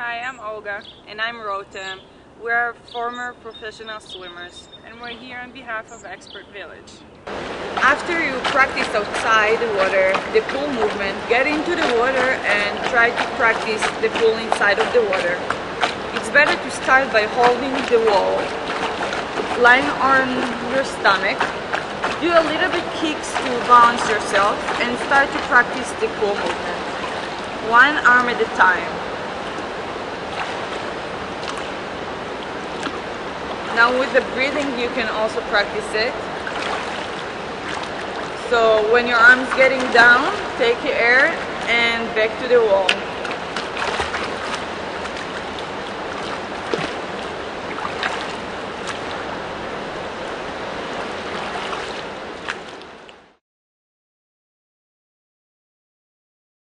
Hi, I'm Olga. And I'm Rota. We're former professional swimmers, and we're here on behalf of Expert Village. After you practice outside the water, the pool movement, get into the water and try to practice the pool inside of the water. It's better to start by holding the wall, lying on your stomach, do a little bit kicks to balance yourself, and start to practice the pool movement. One arm at a time. Now with the breathing you can also practice it. So when your arm's getting down, take your air and back to the wall.